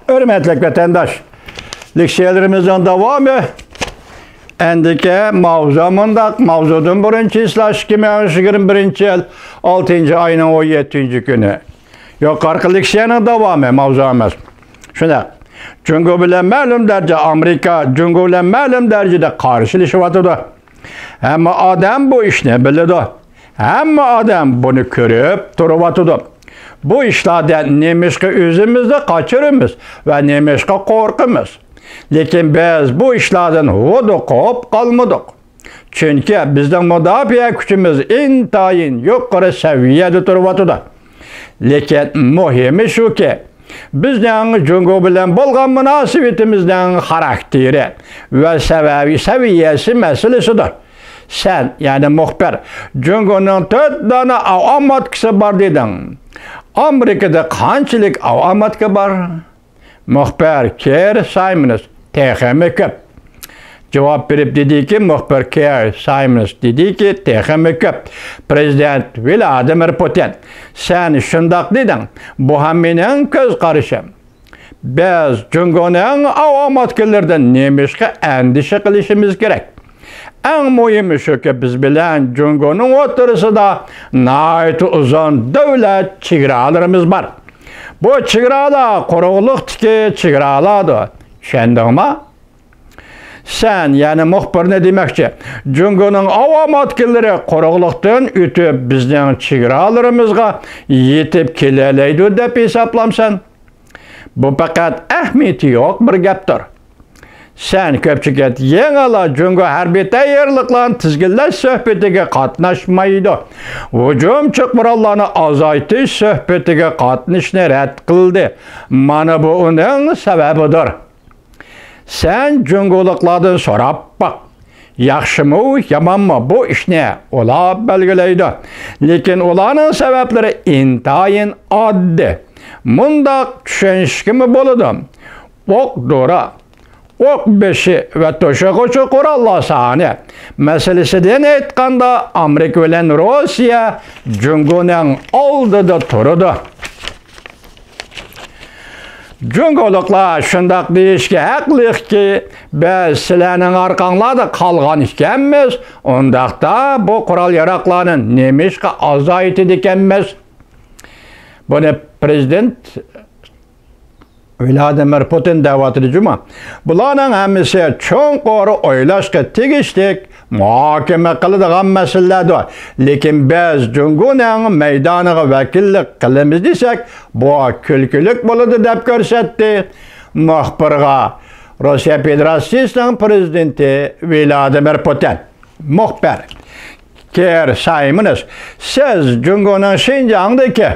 Hürmetli vatandaş, leksiyelerimizden devamı. Endike mavzudun birinci islaş 2021 yıl 6. ayının 17. günü. Yukarı leksiyanın devamı mavzumuz. Şuna, çünkü bilen ma'lum derece Amerika, çünkü bilen ma'lum derecede karşılaşıvatıdı. Ama adam bu işini bildi. Ama adam bunu görüp duruvatıdı. Bu işlerden nemişki özümüzde kaçırımız ve nemişki korkumuz. Lekin biz bu işlerden hudukup kalmadık. Çünkü bizden müdafiye gücümüz intayin yukarı seviyede duruvatıdı. Lekin mühimi şu ki, bizden Cungo bilen bolgan münasibetimizden karakteri ve seviyesi meselesidir. Sen yani muhbir Cungo'nun 4 tane avamatçısı var dedin. Amerika'da kaçlık avamatçı var? Muhbir Keir Simons tehimi köp. Cevap verip dedi ki muhbir Keir Simons dedi ki tehimi köp. Prezident Vladimir Putin sen şundak dedin. Bu hammenin göz karışım. Biz Cungo'nun avamatçılardan nemişke endişe kılışımız gerek. En mühimi şu ki biz bilen Cungo'nun oturusu da nait uzun devlet çigralarımız var. Bu çigrala koruluktaki çigraladı. Şendin mi? Sen yani muhbir ne demekçi? Cungo'nun avamatçıları koruluktan ütüp bizden çigralarımızga yetip keleleydi dep hesaplamsan. Bu fakat ehmiyeti yok bir gaptir. Sen köpçük et yengala Cungo harbiy tayyorliqlarni tizginlash suhbatiga qatnashmaydi. Hujumchi qurollarni azaytish suhbatiga qatnashishni rad qildi. Mana bu uning sababidir. Sen Cungoliklardan so'rab baq. Yaxshimi, yomonmi bu ishni ular belgilaydi. Lekin ularning sabablari intayin oddiy. Mundaq tushunishga bo'ladi. O'q-dora Ok beşi ve toşakoçu kurallar sahne. Meselesinden aytkanda Amerika ile Rusya Cungo'nun aldıda turudu. Cungoluklar şundak deyişke haklıyıq ki biz silenin arkanlarda kalgan işkenmiz. Ondaqda bu kural yaraklarının nemişke azaytı dikenmiz. Bunu prezident Vladimir Putin davatı cuma. Bularning hammasi cho'nqori o'ylashga tegishli muhokama qiladigan masalalar. Lekin biz Cungo'ning maydoniga vakillik qilamiz desak, bu kulkilik bo'ladi deb ko'rsatdi muxbirga Rossiya Federatsiyasining prezidenti Vladimir Putin. Muxbir Keir Simons, siz Cungo'ning Şinjan'daki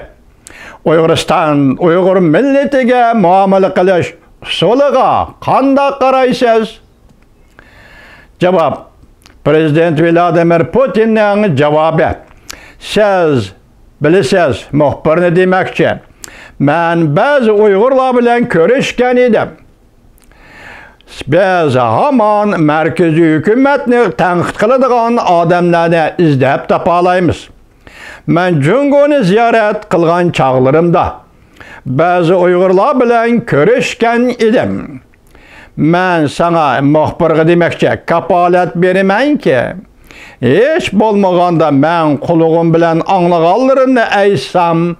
Uyg'ur milletiga muomala qilish usuliga qanday qaraysiz? Javob. Prezident Vladimir Putinning javobi. Siz bilasiz, muxbir ne demoqchi? Men ba'zi Uyg'urlar bilan ko'rishgan edim. Biz hamon markaziy hukumatni tanqid qiladigan odamlarni izlab topalaymiz. Men Cungo'ni ziyorat qilgan chog'larimda ba'zi Uyg'urlar bilan ko'rishgan edim. Men sana muxbirga demoqchi, kapolat beramanki, hech bo'lmaganda men qulog'im bilan anglaganlarimni aytsam,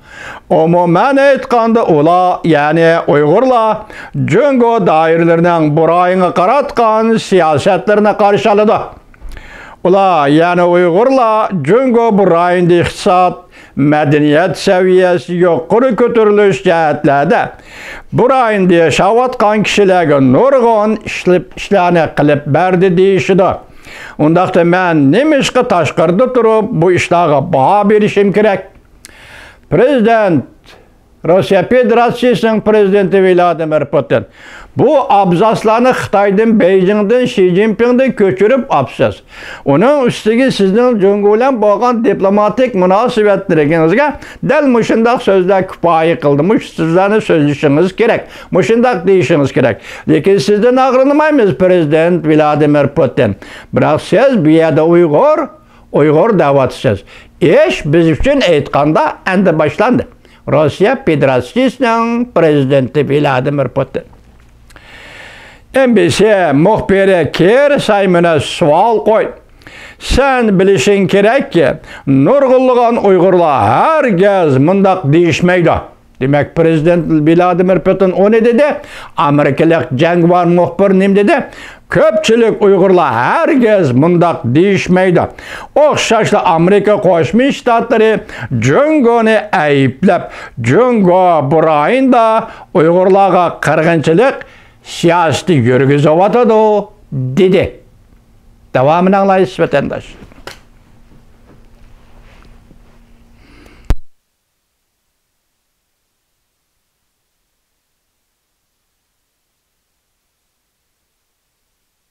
umuman aytganda ular, ya'ni Uyg'urlar Cungo doiralarining burayini qaratgan siyosatlarini qarshi oladi. Ular, yani Uyg'urlar Cungo burayında iqtisod, madaniyat seviyesi yuqori ko'tarilish jihatlarda burayında yashayotgan kishilarga nurg'un ishlarni qilib berdi deyishdi. Undaqda men nemishqa tashqarida turib bu ishlarga baho berishim kerak. Prezident Rossiya Federatsiyasining prezidenti Vladimir Putin bu abzaslarni Xitoydan, Beijingdan, Xi Jinpingdan ko'chirib olibsiz. Uning ustiga sizning Cungo bilan bo'lgan diplomatik munosabatlaringizga dal mushundaq so'zlar kifoya qildi. Mush sizlarni so'zlashingiz kerak. Mushundaq deyishingiz kerak. Lekin sizdan ag'rinamaymiz prezident Vladimir Putin. Biroq siz bu yerda Uyg'ur da'vatisiz. Ish biz uchun aytganda endi boshlandi. Rossiya Federatsiyasining prezidenti Vladimir Putin. NBC muxbiri Ker Saymona savol qo'ydi. Sen bilishing kerakki, nurg'unlagan Uyg'urlar hargiz mundaq deyishmaydi. Demek Prezident Vladimir Putin o ne dedi? Amerikalik jangovar muxbir nim dedi? Köpçülük Uyg'urlar hargiz mundaq deyishmaydi. O'xshashli Amerika Qo'shma Shtatlari Jungoni ayblab, Jungo burayında Uyg'urlarga qirg'inchilik siyosati yurgizyapti dedi. Davomini anglaysiz vatandosh.